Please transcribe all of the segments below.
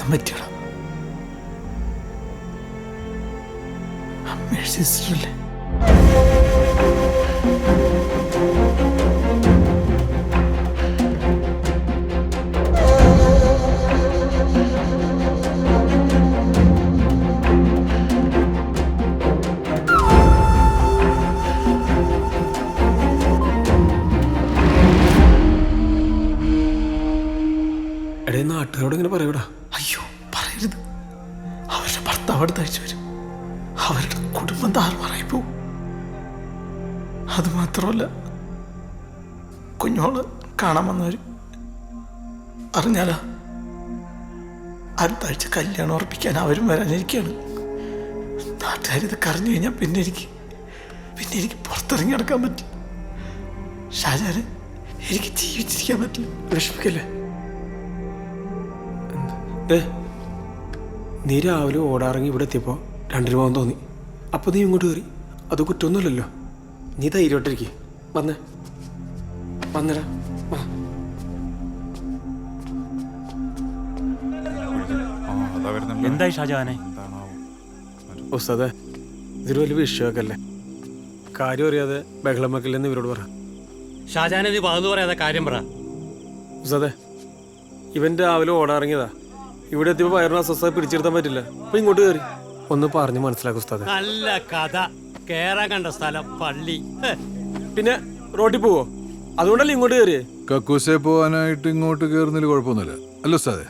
അബദ്ധം പറ്റിയടാ. അമ്മയുടെ സിസ്റ്ററല്ലേ? എടേ നാട്ടുകാരോട് ഇങ്ങനെ പറയൂടാ. അയ്യോ പറയരുത്. അവരുടെ ഭർത്താവ് അടുത്ത ആഴ്ച വരും. അവരുടെ കുടുംബം താറുമാറായി പോവും. അതുമാത്രമല്ല, കുഞ്ഞോള് കാണാൻ വന്നവര് അറിഞ്ഞാലാ അടുത്ത ആഴ്ച കല്യാണം ഉറപ്പിക്കാൻ അവരും വരാനിരിക്കുകയാണ്. നാട്ടുകാരിതൊക്കെ അറിഞ്ഞു കഴിഞ്ഞാൽ പിന്നെ എനിക്ക് പുറത്തിറങ്ങി നടക്കാൻ പറ്റില്ല. ഷാജാന്, എനിക്ക് ജീവിച്ചിരിക്കാൻ പറ്റില്ല. വിഷമിക്കല്ലേ? നീ രാവിലെ ഓടാറങ്ങി ഇവിടെ എത്തിയപ്പോൾ 2 രൂപ തോന്നി. അപ്പോൾ നീ ഇങ്ങോട്ട് കയറി. അത് കുറ്റമൊന്നുമില്ലല്ലോ. നീ ധൈര്യമായിട്ടിരിക്കേ. വന്നടാ. എന്തായി ഷാജഹാനെ? ഉസ്താദേ, ഇതൊരു വലിയ വിഷയമൊക്കെയല്ലേ. കാര്യം അറിയാതെ ബഹളം വെക്കില്ലെന്ന് ഇവരോട് പറ. ഷാജഹാനെ, നീ പകന്നു പറയാതെ കാര്യം പറ. ഉസ്താദേ, ഇവൻ രാവിലെ ഓടാറങ്ങിയതാ. ഇവിടെ എത്തിയപ്പോൾ വയറിന് അസ്വസ്ഥത പിടിച്ചെടുത്താൻ പറ്റില്ല. അപ്പൊ ഇങ്ങോട്ട് കയറി. ഒന്ന് പറഞ്ഞ് മനസ്സിലാക്കും ഉസ്താദേ. നല്ല കഥ. കേറാൻ കണ്ട സ്ഥലം പള്ളി. പിന്നെ റോട്ടിൽ പോവോ? അതുകൊണ്ടല്ലേ ഇങ്ങോട്ട് കയറിയേ. കക്കൂസെ പോകാനായിട്ട് ഇങ്ങോട്ട് കയറുന്നതിൽ കുഴപ്പമൊന്നുമില്ല. അല്ല ഉസ്താദേ,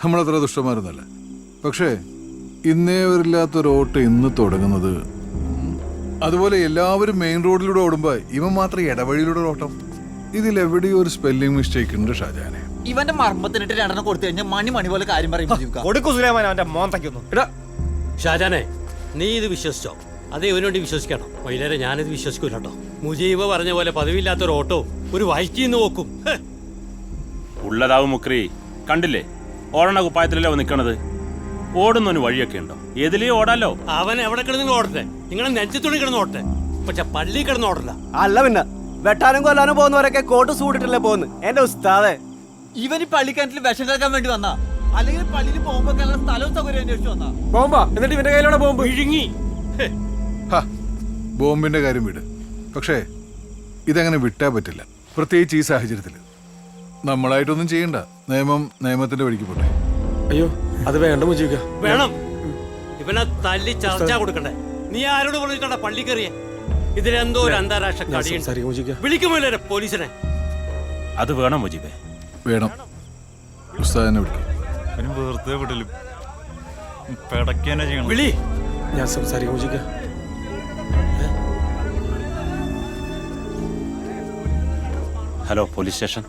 നമ്മളത്ര ദുഷ്ടന്മാരൊന്നുമല്ല. പക്ഷേ ഇന്നേ വരില്ലാത്ത റോട്ട് ഇന്ന് തുടങ്ങുന്നത്. അതുപോലെ എല്ലാവരും മെയിൻ റോഡിലൂടെ ഓടുമ്പോൾ ഇവൻ മാത്രം ഇടവഴിയിലൂടെ ഓട്ടം. ഇതിലെവിടെയോ ഒരു സ്പെല്ലിംഗ് മിസ്റ്റേക്ക് ഉണ്ട് ഷാജാനെ. ഇവന്റെ മർമ്മത്തിനിട്ട് 2 കൊടുത്തു കഴിഞ്ഞാൽ മണി പോലെ കാര്യം പറയും. ഷാജാനെ, നീ ഇത് വിശ്വസിച്ചോ? അതേ ഇവന് വേണ്ടി വിശ്വസിക്കണം. വൈകുന്നേരം ഞാനിത് വിശ്വസിക്കൂല കേട്ടോ. മുജീബ് പറഞ്ഞ പോലെ പതിവില്ലാത്തൊരു ഓട്ടോ ഒരു വൈക്കിന്ന് നോക്കും. ഉള്ളതാവും മുക്രി. കണ്ടില്ലേ, ഓടണ കുപ്പായത്തിലല്ലേ അവൻ നിൽക്കണത്. ഓടുന്നൊരു വഴിയൊക്കെ ഉണ്ടോ? ഏതിലേ ഓടാലോ. അവൻ എവിടെ കിടന്നു ഓടട്ടെ. നിങ്ങളെ നെഞ്ചത്തുണി കിടന്ന് ഓടട്ടെ. പക്ഷെ പള്ളി കിടന്ന് ഓടല്ല. അല്ല, പിന്നെ വെട്ടാനും കൊല്ലാനും പോകുന്നവരൊക്കെ കോട്ട് സൂട്ടിട്ടല്ലേ പോകുന്നു. എന്റെ ഉസ്താദേ, ഇവന് പള്ളിക്കിണറ്റിൽ വിഷം കേൾക്കാൻ വേണ്ടി വന്നാ, അല്ലെങ്കിൽ പള്ളിയിൽ പോകുമ്പോ സ്ഥലവും സൗകര്യം അന്വേഷിച്ചു വന്നാ. ബോംബാ? എന്നിട്ട് ഇവന്റെ കയ്യിലൂടെ ബോംബ് വിഴുങ്ങി. ബോംബിന്റെ കാര്യം വിട്. പക്ഷേ ഇതങ്ങനെ വിട്ടാ പറ്റില്ല, പ്രത്യേകിച്ച് ഈ സാഹചര്യത്തിൽ. നമ്മളായിട്ടൊന്നും ചെയ്യണ്ട. നിയമത്തിന്റെ വഴിക്ക് പോട്ടെ. അയ്യോ, അത് വേണ്ട മുജീബ്. വേണം. ഇവനെ തല്ലി ചർച്ച കൊടുക്കണ്ടേ? നീ ആരോട് പറഞ്ഞിട്ടാ പള്ളി കയറിയ? ഇതിലെന്തോ ഒരു അന്താരാഷ്ട്ര കടിയുണ്ട്. വിളിക്കുമല്ലോ പോലീസിനെ. അത് വേണം മുജീബേ, വേണം. ഉസ്താദിനെ വിളിക്കും. വെറുതെ വിടലും പെടക്കന്നെ ചെയ്യണം. വിളി. ഞാൻ സംസാരിക്കും മുജീബ്. Hello, police station.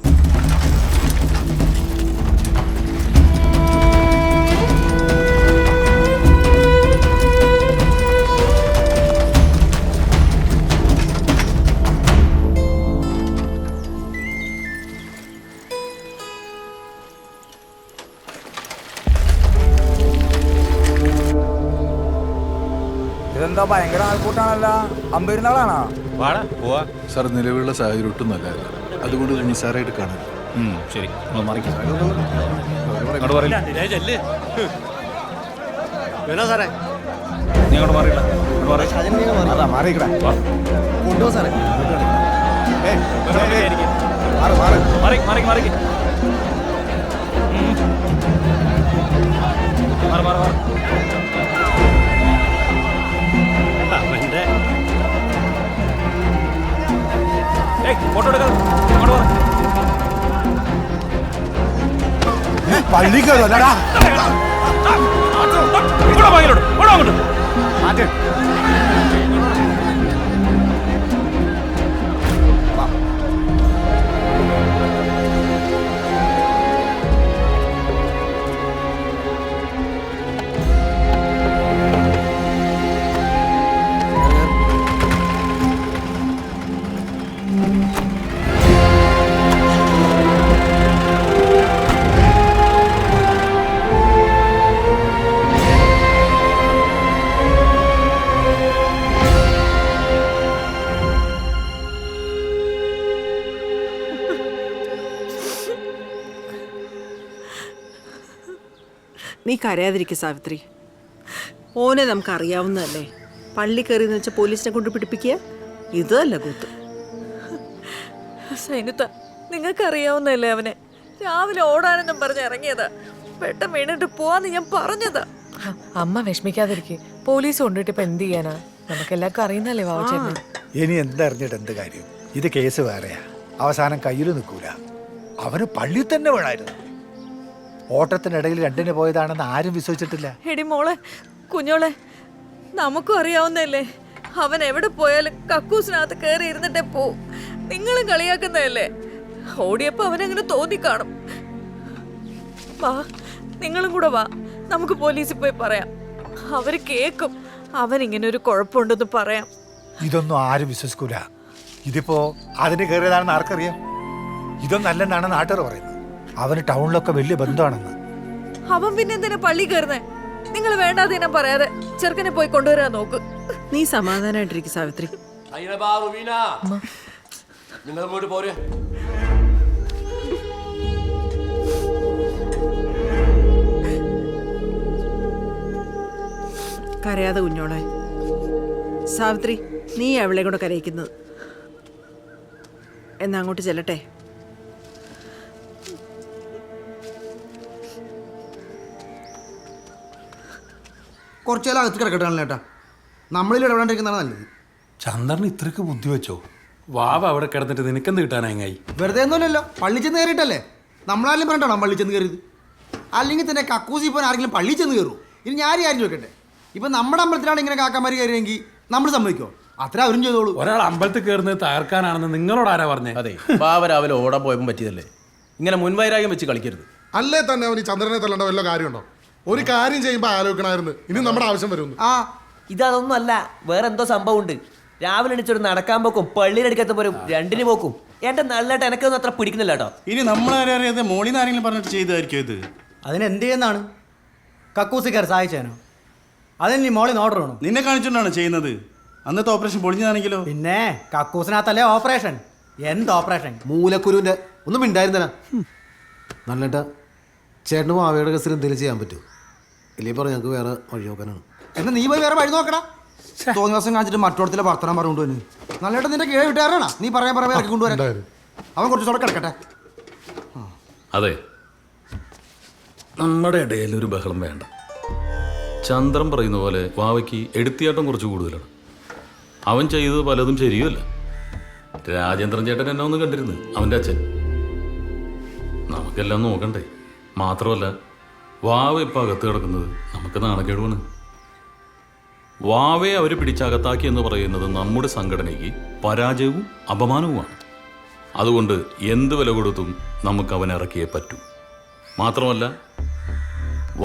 ഇതെന്താ ഭയങ്കര ആൾക്കൂട്ടാണല്ലോ. അമ്പരുന്നാളാണോ? സാർ, നിലവിലുള്ള സാഹചര്യം ഒട്ടും നല്ലതല്ല. അതുകൊണ്ട് നിസ്സാരമായിട്ട് കാണരുത്. ശരി, സാറേ കൊണ്ടുപോ സാറേ. അവന്റെ ഫോട്ടോ എടുക്കാം. പള്ളി കയറല്ലടാ. നീ കരയാതിരിക്കും സാവിത്രി. ഓനെ നമുക്ക് അറിയാവുന്നതല്ലേ. പള്ളി കയറിയെന്ന് വെച്ചാൽ പോലീസിനെ കൊണ്ട് പിടിപ്പിക്കുക ഇതല്ല കൂത്ത്. സൈനുത്ത, നിങ്ങൾക്കറിയാവുന്നല്ലേ അവനെ. രാവിലെ ഓടാനെന്നും പറഞ്ഞ് ഇറങ്ങിയതാ. പെട്ടെന്ന് വീണിട്ട് പോവാന്ന് ഞാൻ പറഞ്ഞതാ. അമ്മ വിഷമിക്കാതിരിക്കെ. പോലീസ് കൊണ്ടിട്ട് ഇപ്പൊ എന്ത് ചെയ്യാനാ? നമുക്കെല്ലാവർക്കും അറിയുന്നല്ലേ വാവച്ചേട്ടന്. ഇനി എന്തറിഞ്ഞിട്ട് എന്ത് കാര്യം? ഇത് കേസ് വേറെയാ. അവസാനം കയ്യിൽ നിൽക്കൂല. അവന് പള്ളി തന്നെ വീണായിരുന്നു. ഓട്ടത്തിനിടയിൽ രണ്ടിന് പോയതാണെന്ന് ആരും വിശ്വസിച്ചിട്ടില്ല. എടി മോളെ, കുഞ്ഞോളെ, നമുക്കും അറിയാവുന്നല്ലേ. അവൻ എവിടെ പോയാലും കക്കൂസിനകത്ത് കയറി ഇരുന്നിട്ടേ പോവും. നിങ്ങളും കളിയാക്കുന്നതല്ലേ. ഓടിയപ്പോ അവനങ്ങനെ തോന്നിക്കാണും. വാ, നിങ്ങളും കൂടെ വാ, നമുക്ക് പോലീസിൽ പോയി പറയാം. അവര് കേക്കും. അവൻ ഇങ്ങനെ ഒരു കുഴപ്പമുണ്ടെന്ന് പറയാം. ഇതൊന്നും ആരും വിശ്വസിക്കൂല. ഇതിപ്പോ അതിന് കയറിയതാണെന്ന് ആർക്കറിയാം? ഇതൊന്നും അല്ലെന്നാണ് നാട്ടുകാർ പറയുന്നത്. അവന് ടൗണിലൊക്കെ വലിയ ബന്ധമാണെന്ന്. അവൻ പിന്നെ എന്തിനാ പള്ളി കയറുന്നേ? നിങ്ങൾ വേണ്ടാതിനെ പറയാതെ ചെറുക്കനെ പോയി കൊണ്ടുവരാൻ നോക്ക്. നീ സമാധാനായിട്ടിരിക്കും സാവിത്രി. കരയാതെ കുഞ്ഞോളെ. സാവിത്രി, നീ അവളെ കൂടെ കരയിക്കുന്നത്. എന്നാ അങ്ങോട്ട് ചെല്ലട്ടെ. കുറച്ചേരം അകത്ത് കിടക്കട്ടാണല്ലോ ഏട്ടാ. നമ്മളിൽ ഇടപെടാണ്ടിരിക്കുന്നതാണ് നല്ലത്. ചന്ദ്രന് ഇത്രക്ക് ബുദ്ധി വെച്ചോ? വാവ അവിടെ കിടന്നിട്ട് നിനക്കെന്ത് കിട്ടാനായി? വെറുതെ ഒന്നുമല്ലല്ലോ, പള്ളി ചെന്ന് കയറിയിട്ടല്ലേ. നമ്മളാരെങ്കിലും പറഞ്ഞിട്ടാണോ പള്ളി ചെന്ന് കയറിയത്? അല്ലെങ്കിൽ തന്നെ കക്കൂസി പോകാൻ ആരെങ്കിലും പള്ളി ചെന്ന് കയറുമോ? ഇനി ഞാൻ ആരും ചോദിക്കട്ടെ. ഇപ്പം നമ്മുടെ അമ്പലത്തിലാണ് ഇങ്ങനെ കാക്കാമാർ കയറിയെങ്കിൽ നമ്മൾ സമ്മതിക്കോ? അത്ര അവരും ചെയ്തോളൂ. ഒരാൾ അമ്പലത്തിൽ കയറുന്നത് തകർക്കാനാണെന്ന് നിങ്ങളോട് ആരാ പറഞ്ഞേ? അതെ, ബാവ രാവിലെ ഓടാൻ പോയപ്പോൾ പറ്റിയതല്ലേ. ഇങ്ങനെ മുൻവൈരാഗ്യം വെച്ച് കളിക്കരുത്. അല്ലേ തന്നെ അവന് ചന്ദ്രനെ തല്ലേണ്ട വല്ല കാര്യമുണ്ടോ? ഒരു കാര്യം ചെയ്യുമ്പോൾ ആലോചിക്കണമായിരുന്നു. ഇനി നമ്മുടെ ആവശ്യം വരുന്നു. ആ, ഇതൊന്നും അല്ല, വേറെ എന്തോ സംഭവം ഉണ്ട്. രാവിലെ എണിച്ചൊരു നടക്കാൻ പോക്കും പള്ളിയിലെടുക്കത്തുമ്പോഴും രണ്ടിന് പോക്കും. എന്റെ നല്ലതായിട്ട് എനക്കൊന്നും അത്ര പിടിക്കുന്നില്ല കേട്ടോ. ഇനി നമ്മളറിയാതെ മോളിന്ന് ആരെങ്കിലും പറഞ്ഞിട്ട് ചെയ്തായിരിക്കും ഇത്. അതിനെന്ത് ചെയ്യുന്നതാണ്? കക്കൂസി കയറി സഹായിച്ചേനോ? അതിന് നീ മോളിൽ ഓർഡർ വേണം. നിന്നെ കാണിച്ചുകൊണ്ടാണ് ചെയ്യുന്നത്. അന്നത്തെ ഓപ്പറേഷൻ പൊളിഞ്ഞതാണെങ്കിലോ? പിന്നെ കക്കൂസിനകത്തല്ലേ ഓപ്പറേഷൻ. എന്ത് ഓപ്പറേഷൻ? മൂലക്കുരുവിന്റെ ഒന്നും ഉണ്ടായിരുന്നല്ല. നല്ലേട്ടാ, ചേട്ടന് മാവയുടെ കേസിൽ എന്തെങ്കിലും ചെയ്യാൻ പറ്റുമോ? ഇല്ലെങ്കിൽ പറഞ്ഞ ഞങ്ങൾക്ക് വേറെ വഴി നോക്കാനാണ്. എന്നാ നീ പോയി വേറെ വഴി നോക്കടാ. തോന്നി ദിവസം കാണിച്ചിട്ട് മറ്റോടത്തിലെ വർത്തനം പറഞ്ഞുകൊണ്ടുവന്ന് നല്ലേട്ട നിന്റെ കീഴെ വിട്ടുകാരാണോ? നീ പറയാൻ ഇറക്കി കൊണ്ടുവരാൻ. അവൻ കുറച്ച് ദിവസം കിടക്കട്ടെ. അതെ, നമ്മുടെ ഇടയിൽ ഒരു ബഹളം വേണ്ട. ചന്ദ്രൻ പറയുന്ന പോലെ വാവയ്ക്ക് എടുത്തിയാട്ടം കുറച്ച് കൂടുതലാണ്. അവൻ ചെയ്തത് പലതും ശരിയുമല്ല. രാജേന്ദ്രൻ ചേട്ടൻ എന്നെ ഒന്ന് കണ്ടിരുന്നു, അവൻ്റെ അച്ഛൻ. നമുക്കെല്ലാം നോക്കണ്ടേ? മാത്രമല്ല, വാവ ഇപ്പം അകത്ത് കിടക്കുന്നത് നമുക്ക് നാണക്കേടുമാണ്. വാവയെ അവർ പിടിച്ചകത്താക്കി എന്ന് പറയുന്നത് നമ്മുടെ സംഘടനയ്ക്ക് പരാജയവും അപമാനവുമാണ്. അതുകൊണ്ട് എന്ത് വില കൊടുത്തും നമുക്ക് അവനെ ഇറക്കിയേ പറ്റൂ. മാത്രമല്ല,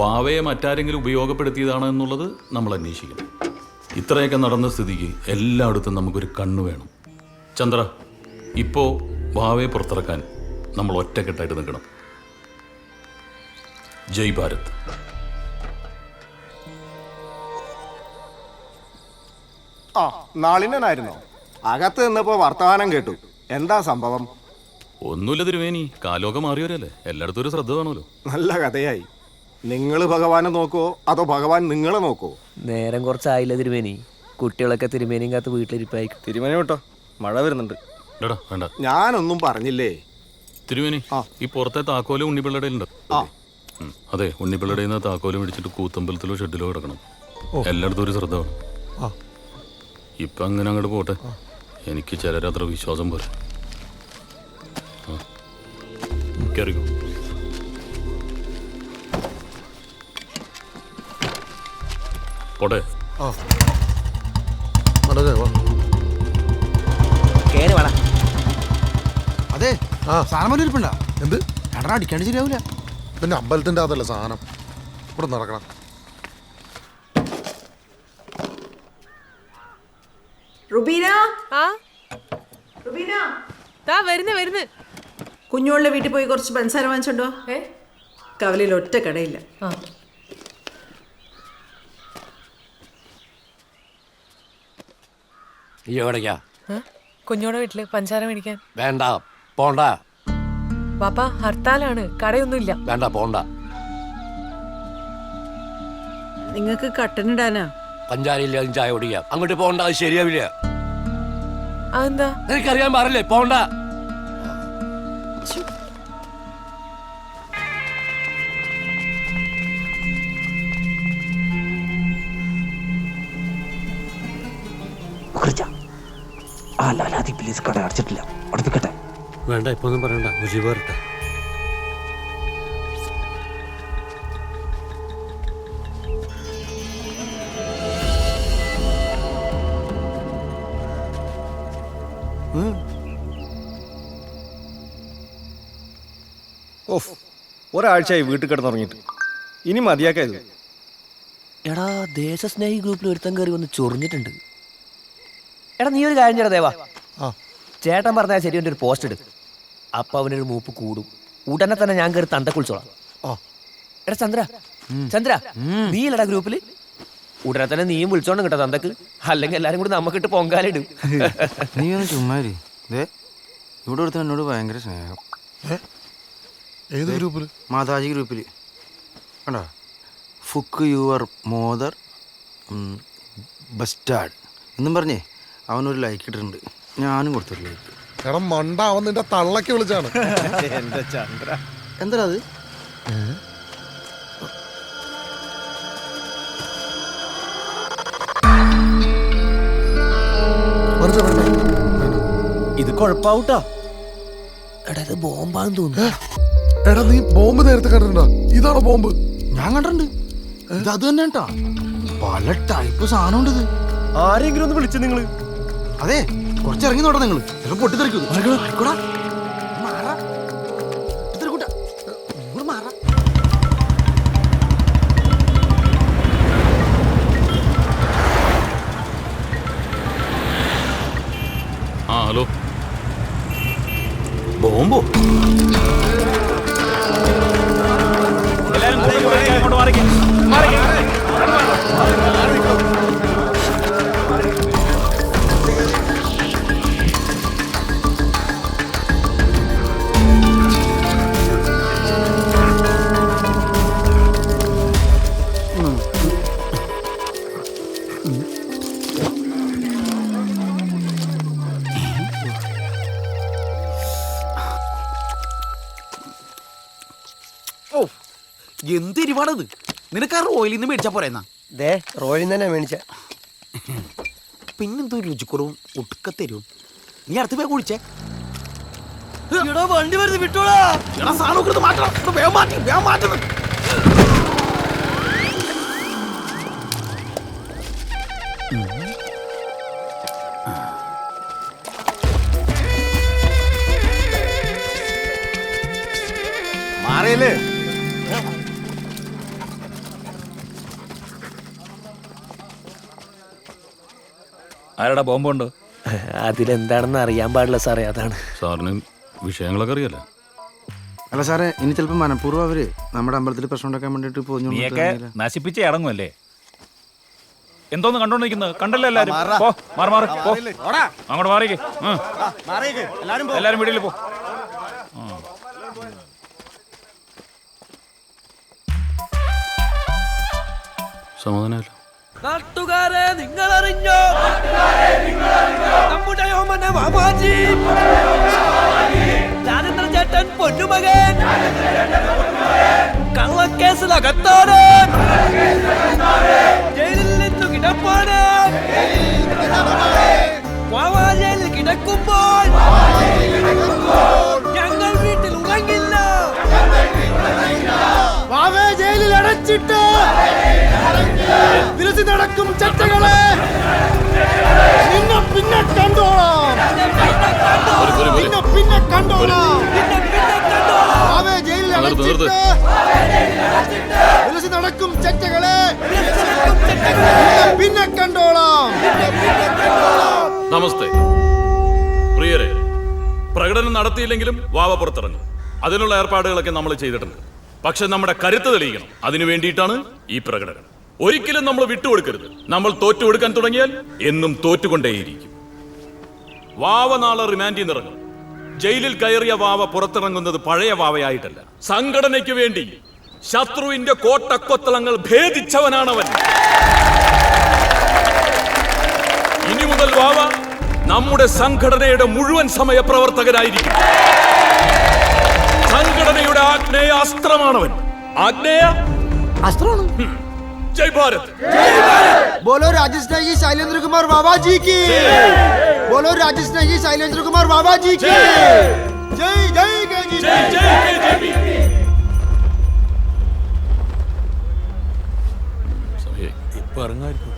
വാവയെ മറ്റാരെങ്കിലും ഉപയോഗപ്പെടുത്തിയതാണ് എന്നുള്ളത് നമ്മൾ അന്വേഷിക്കണം. ഇത്രയൊക്കെ നടന്ന സ്ഥിതിക്ക് എല്ലായിടത്തും നമുക്കൊരു കണ്ണു വേണം. ചന്ദ്ര, ഇപ്പോൾ വാവയെ പുറത്തിറക്കാൻ നമ്മൾ ഒറ്റക്കെട്ടായിട്ട് നിൽക്കണം. ജയ് ഭാരത്. ആ, നാളിനായിരുന്നോ? അകത്ത് നിന്നപ്പോ വർത്തമാനം കേട്ടു. എന്താ സംഭവം? ഒന്നുമില്ല തിരുവേനി, കാലമൊക്കെ മാറിയവരല്ലേ, എല്ലായിടത്തും ഒരു ശ്രദ്ധ വേണമല്ലോ. നല്ല കഥയായി. നിങ്ങൾ ഭഗവാനെ നോക്കോ അതോ ഭഗവാൻ നിങ്ങളെ നോക്കോ? നേരം കുറച്ചായില്ല തിരുമേനി. കുട്ടികളൊക്കെ തിരുമേനിയും കാത്ത് വീട്ടിലിരിപ്പായി. തിരുമേനി കേട്ടോ, മഴ വരുന്നുണ്ട്. വേണ്ട, ഞാനൊന്നും പറഞ്ഞില്ലേ തിരുവേനി. ഈ പുറത്തെ താക്കോല് ഉണ്ണിപ്പിള്ളയുടെ ഉണ്ട്. അതെ, ഉണ്ണിപ്പിള്ളയുടെ നിന്ന് താക്കോല് മേടിച്ചിട്ട് കൂത്തമ്പലത്തിലോ ഷെഡിലോ കിടക്കണം. എല്ലായിടത്തും ഒരു ശ്രദ്ധ വേണം. ഇപ്പം അങ്ങനെ അങ്ങോട്ട് പോട്ടെ. എനിക്ക് ചിലരത്ര വിശ്വാസം പോലെ. കയറിക്കോ. പോട്ടെ. അതെ, സാധനം ഇരിപ്പുണ്ട. എന്ത് എടാ, അടിക്കാണ്ട് ശരിയാവില്ല. പിന്നെ അമ്പലത്തിന്റെ അതല്ല സാധനം. ഇവിടെ നടക്കണം. റുബീന, വരുന്നു. കുഞ്ഞോളുടെ വീട്ടിൽ പോയി കുറച്ച് പഞ്ചസാര വാങ്ങിച്ചോണ്ടോ. കവലയിൽ ഒറ്റ കടയില്ല. എവിടേക്കാ? കുഞ്ഞോടെ വീട്ടില് പഞ്ചാര മേടിക്കാൻ. വേണ്ട, പോണ്ട. പാപ്പ, ഹർത്താലാണ്, കടയൊന്നുമില്ല. വേണ്ട, പോണ്ട. നിങ്ങൾക്ക് കട്ടനിടാനാ. പഞ്ചാരയില്ല ചായ കുടിക്കാം. അങ്ങോട്ട് പോകണ്ട, അത് ശരിയാവില്ല. അതെന്താ? എനിക്കറിയാൻ പാടില്ലേ, പോണ്ട. പ്ലീസ് കട അടച്ചിട്ടില്ല, അടുപ്പിക്കട്ടെ. വേണ്ട, ഇപ്പൊ ഒന്നും പറയണ്ട, മുജീബ് വരട്ടെ. ഓഫ്, ഒരാഴ്ചയായി വീട്ടിൽ കിടന്നുറങ്ങിയിട്ട് ഇനി മതിയാക്കായത്. എടാ, ദേശസ്നേഹി ഗ്രൂപ്പിൽ ഒരുത്തൻ കയറി വന്ന് ചൊറിഞ്ഞിട്ടുണ്ട്. എടാ, നീ ഒരു കാര്യം ചെയ്യടാ ദേവാ. ചേട്ടൻ പറഞ്ഞാൽ ശരി, എൻ്റെ ഒരു പോസ്റ്റ് ഇട്. അപ്പൊ അവനൊരു മൂപ്പ് കൂടും. ഉടനെ തന്നെ ഞാൻ കയറി തന്ത കുളിച്ചോളാം. എടാ ചന്ദ്ര, നീ ഇല്ലടാ ഗ്രൂപ്പില്? ഉടനെ തന്നെ നീയും വിളിച്ചോണ്ട് കേട്ടോ തന്തക്ക്, അല്ലെങ്കിൽ എല്ലാരും കൂടി നമുക്കിട്ട് പൊങ്കാലിടും. നീ ഒന്ന് ചുമ്മാരി. ഇവിടെ ഒരുത്തൻ എന്നോട് ഭയങ്കര സ്നേഹം. ഏത് ഗ്രൂപ്പിൽ? മാതാജി ഗ്രൂപ്പിൽ കണ്ടോ, ഫുക്ക് യുവർ മോദർ ബസ്റ്റാർഡ് എന്നും പറഞ്ഞേ അവനൊരു ലൈക്ക് ഇട്ടിട്ടുണ്ട്. ഞാനും കൊടുത്തൊരു ലൈക്ക്. എടാ മണ്ട, അവൻ നിന്റെ തള്ളക്ക് വിളിച്ചാണ്. എന്റെ ചന്ദ്ര, എന്താ അത്? ഇത് കുഴപ്പാവൂട്ടാ. എടാ, ഇത് ബോംബാന്ന് തോന്നുന്നു. എടാ, നീ ബോംബ് നേരത്തെ കണ്ടിട്ടുണ്ടോ? ഇതാണോ ബോംബ്? ഞാൻ കണ്ടിട്ടുണ്ട്. ഇത് അത് തന്നെ കേട്ടാ, പല ടൈപ്പ് സാധനം ഉണ്ട് ഇത്. ആരെങ്കിലും ഒന്ന് വിളിച്ചു നിങ്ങള്? അതെ, കുറച്ചിറങ്ങി നോട്ടാ നിങ്ങള്, ചിലപ്പോ പൊട്ടിത്തെറിക്കും. ആ ഹലോ, ബോംബോ? എന്തിരിവാടത്? നിനക്ക് ആ റോയിൽ നിന്ന് മേടിച്ചാ പോരെന്നാ? റോയിൽ തന്നെ മേടിച്ച. പിന്നെന്തോ രുചിക്കുറവും ഒടുക്കത്തരും. നീ അടുത്ത് പോയി കുഴിച്ചേ. വണ്ടി വരുന്നത് വിട്ടോളാ. സാധനം മാറ്റണം, വേഗം മാറ്റുന്നു. മാറിയല്ലേ? ആരടാ ബോംബുണ്ടോ? അതിലെന്താണെന്ന് അറിയാൻ പാടില്ല സാറേ, അതാണ്. സാറിന് വിഷയങ്ങളൊക്കെ അറിയാലോ. അല്ല സാറേ, ഇനി ചിലപ്പോ മനഃപൂർവ്വം അവര് നമ്മുടെ അമ്പലത്തിൽ പ്രശ്നം ഉണ്ടാക്കാൻ വേണ്ടിട്ട് പോയി നശിപ്പിച്ച് ഇറങ്ങുമല്ലേ? എന്തോന്ന് കണ്ടോണ്ടിരിക്കുന്നത്? കണ്ടല്ലോ എല്ലാരും. അങ്ങോട്ട് മാറിക്കേ. എല്ലാരും വീട്ടിൽ പോ. സമാധാനമല്ലോ. നാട്ടുകാരെ, നിങ്ങൾ അറിഞ്ഞോ? നമ്മുടെ ഓമന മാമാജി, രാജേന്ദ്ര ചേട്ടൻ പൊന്നുമകൻ കള്ളക്കേസിലകത്താണ്. ജയിലിൽ നിന്നു കിടപ്പാണ്. വാവാജയിൽ കിടക്കുമ്പോൾ ഞങ്ങൾ വീട്ടിൽ ഉറങ്ങില്ല. വാവേ ജയിലിൽ അടച്ചിട്ട് വിലസി നടക്കും ചട്ടകളെ പിന്നെ കണ്ടോളാം. പിന്നെ കണ്ടോളാം. വാവേ ജയിലിൽ അടച്ചിട്ട് വിലസി നടക്കും ചട്ടകളെ പിന്നെ കണ്ടോളാം. നമസ്തേ പ്രിയരെ, പ്രകടനം നടത്തിയില്ലെങ്കിലും വാവ പുറത്തിറങ്ങും. അതിനുള്ള ഏർപ്പാടുകളൊക്കെ നമ്മൾ ചെയ്തിട്ടുണ്ട്. പക്ഷെ നമ്മുടെ കരുത്ത് തെളിയിക്കണം. അതിനു വേണ്ടിയിട്ടാണ് ഈ പ്രകടനം. ഒരിക്കലും നമ്മൾ വിട്ടുകൊടുക്കരുത്. നമ്മൾ തോറ്റു കൊടുക്കാൻ തുടങ്ങിയാൽ എന്നും തോറ്റുകൊണ്ടേയിരിക്കും. വാവ നാളെ റിമാൻഡിൽ നിന്നിറങ്ങും. ജയിലിൽ കയറിയ വാവ പുറത്തിറങ്ങുന്നത് പഴയ വാവയായിട്ടല്ല, സംഘടനയ്ക്ക് വേണ്ടി ശത്രുവിന്റെ കോട്ടക്കൊത്തളങ്ങൾ ഭേദിച്ചവനാണവൻ. ഇനി മുതൽ വാവ നമ്മുടെ സംഘടനയുടെ മുഴുവൻ സമയ പ്രവർത്തകനായിരിക്കും. സംഘടനയുടെ ആഗ്നേയ അസ്ത്രമാണവൻ. ആഗ്നേയ അസ്ത്രമാണ്. ജയ് ഭാരത്. बोलो राजेश नागी शैलेंद्र कुमार बाबा जी की. बोलो राजेश नागी शैलेंद्र कुमार बाबा जी की. जय जय केजीपी. जय जय केजीपी. ഇപ്പൊ ഇറങ്ങായിരിക്കും.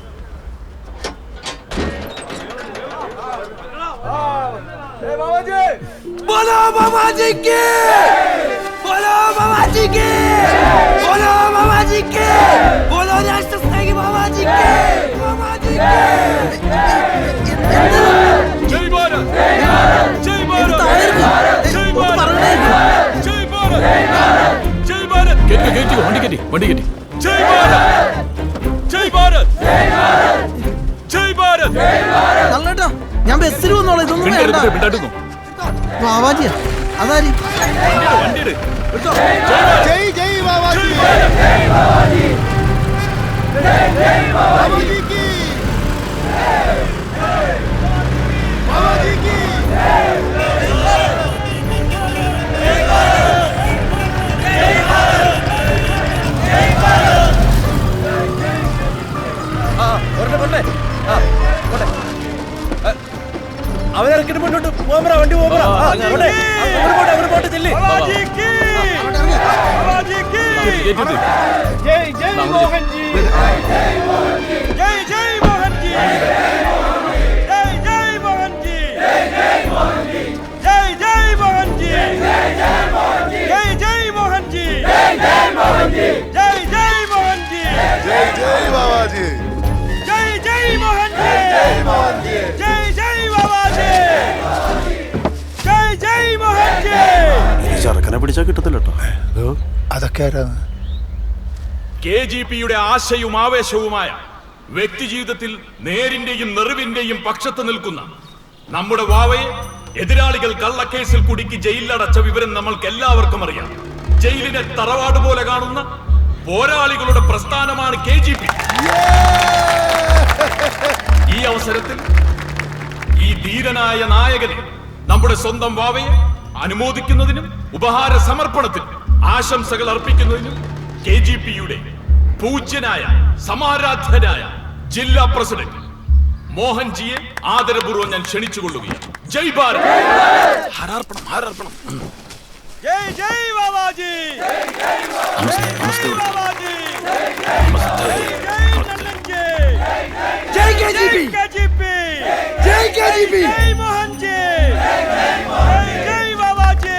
बोलो बाबा जी की. बोलो बाबा जी की. बोलो बाबा जी की. बोलो राष्ट्र स्नेही बाबा जी की. बाबा जी की. ജയ് ഭാരത്. ജയ് ഭാരത്. ജയ് ഭാരത്. ജയ് ഭാരത്. ജയ് ഭാരത്. കേറ്റി വണ്ടി കേറ്റി വണ്ടി കേറ്റി. ജയ് ഭാരത്. ജയ് ഭാരത്. ജയ് ഭാരത്. നല്ലട്ടാ ഞാൻ ബസ്സിൽ വന്നോളാം. ഇതൊന്നും വേണ്ട. ബാബാജിയാ അതാരി. ജയ് ജയ് ബാബാജി. ബാബാജി की. बाबाजी की. അവരിറക്കിട്ട് മുന്നോട്ട് പോകാൻ വണ്ടി പോകാൻ. ജയ് ജയ് മോഹൻ ജി. ജയ് ജയ് മോഹൻ ജി. ജയ് ജയ് മോഹൻ ജി. ജയ് ജയ് മോഹൻ ജി. ജയ് ജയ് മോഹൻ ജി. ജയ് ജയ് മോഹൻ ജി. जय जय बाबाजी. ജയ് ജയ് മോഹൻ ജി. ജയ് ജയ് ബാബാജി. ജയ് ജയ് മോഹൻ ജി. ചെറുക്കനെ പിടിച്ചാ കിട്ടത്തില്ല കേട്ടോ. അതൊക്കെ ആരാണ്? KGPയുടെ ആശയവും ആവേശവുമായ വ്യക്തിജീവിതത്തിൽ നേരിന്റെയും നെറിവിന്റെയും പക്ഷത്ത് നിൽക്കുന്ന നമ്മുടെ വാവയെ എതിരാളികൾ കള്ളക്കേസിൽ കുടുക്കി ജയിലിലടച്ച വിവരം നമ്മൾക്ക് എല്ലാവർക്കും അറിയാം. ജയിലിനെ തറവാട് പോലെ കാണുന്ന പോരാളികളുടെ പ്രസ്ഥാനമാണ് KGP. ഈ അവസരത്തിൽ ഈ ധീരനായ നായകനെ, നമ്മുടെ സ്വന്തം വാവയെ അനുമോദിക്കുന്നതിനും ഉപഹാര സമർപ്പണത്തിനും ആശംസകൾ അർപ്പിക്കുന്നതിനും KGPയുടെ പൂജ്യനായ സമാരാധ്യനായ ജില്ലാ പ്രസിഡന്റ് മോഹൻജിയെ ആദരപൂർവ്വം ഞാൻ ക്ഷണിച്ചുകൊള്ളുകയാണ്. ജയ് ഭാരത്. ഹാരാർപ്പണം ഹാരാർപ്പണം. ജയ് ജയ് ബാബാജി. നമസ്തേ നമസ്തേ ബാബാജി. നമസ്തേ. जय केजीपी. जय केजीपी. जय मोहन जी. जय जय बाबाजी.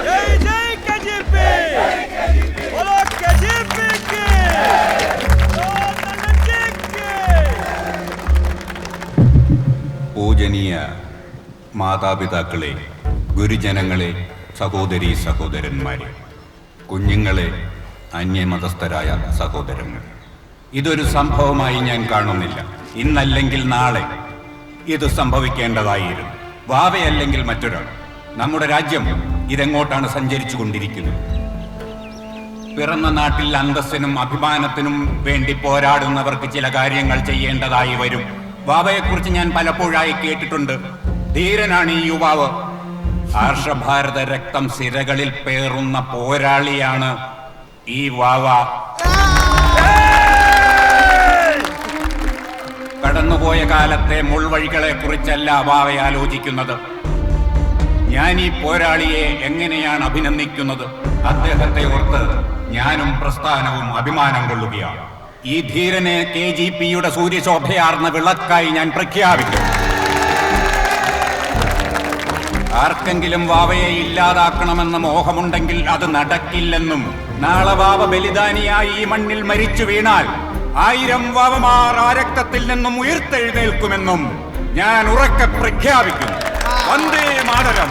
जय जय केजीपी. बोलो केजीपी की. പൂജനീയ മാതാപിതാക്കളെ, ഗുരുജനങ്ങളെ, സഹോദരീ സഹോദരന്മാരെ, കുഞ്ഞുങ്ങളെ, അന്യമതസ്ഥരായ സഹോദരങ്ങൾ, ഇതൊരു സംഭവമായി ഞാൻ കാണുന്നില്ല. ഇന്നല്ലെങ്കിൽ നാളെ ഇത് സംഭവിക്കേണ്ടതായിരുന്നു. വാവയല്ലെങ്കിൽ മറ്റൊരാൾ. നമ്മുടെ രാജ്യം ഇതെങ്ങോട്ടാണ് സഞ്ചരിച്ചു കൊണ്ടിരിക്കുന്നത്? പിറന്ന നാട്ടിൽ അന്തസ്സിനും അഭിമാനത്തിനും വേണ്ടി പോരാടുന്നവർക്ക് ചില കാര്യങ്ങൾ ചെയ്യേണ്ടതായി വരും. വാവയെക്കുറിച്ച് ഞാൻ പലപ്പോഴായി കേട്ടിട്ടുണ്ട്. ധീരനാണ് ഈ യുവാവ്. ആർഷഭാരത രക്തം സിരകളിൽ പേറുന്ന പോരാളിയാണ് ഈ വാവ. കടന്നുപോയ കാലത്തെ മുൾവഴികളെ കുറിച്ചല്ല വാവ ആലോചിക്കുന്നത്. ഞാൻ ഈ പോരാളിയെ എങ്ങനെയാണ് അഭിനന്ദിക്കുന്നത്? അദ്ദേഹത്തെ ഓർത്ത് ഞാനും പ്രസ്ഥാനവും അഭിമാനം കൊള്ളുകയാണ്. ഈ ധീരനെ KGPയുടെ സൂര്യശോഭയാർന്ന വിളക്കായി ഞാൻ പ്രഖ്യാപിക്കും. ആർക്കെങ്കിലും വാവയെ ഇല്ലാതാക്കണമെന്ന മോഹമുണ്ടെങ്കിൽ അത് നടക്കില്ലെന്നും, നാളെ വാവ ബലിദാനിയായി ഈ മണ്ണിൽ മരിച്ചു വീണാൽ 1000 വാവമാർ ആ രക്തത്തിൽ നിന്നും ഉയർത്തെഴുന്നേൽക്കുമെന്നും ഞാൻ ഉറക്കെ പ്രഖ്യാപിക്കുന്നു. വന്ദേ മാതരം.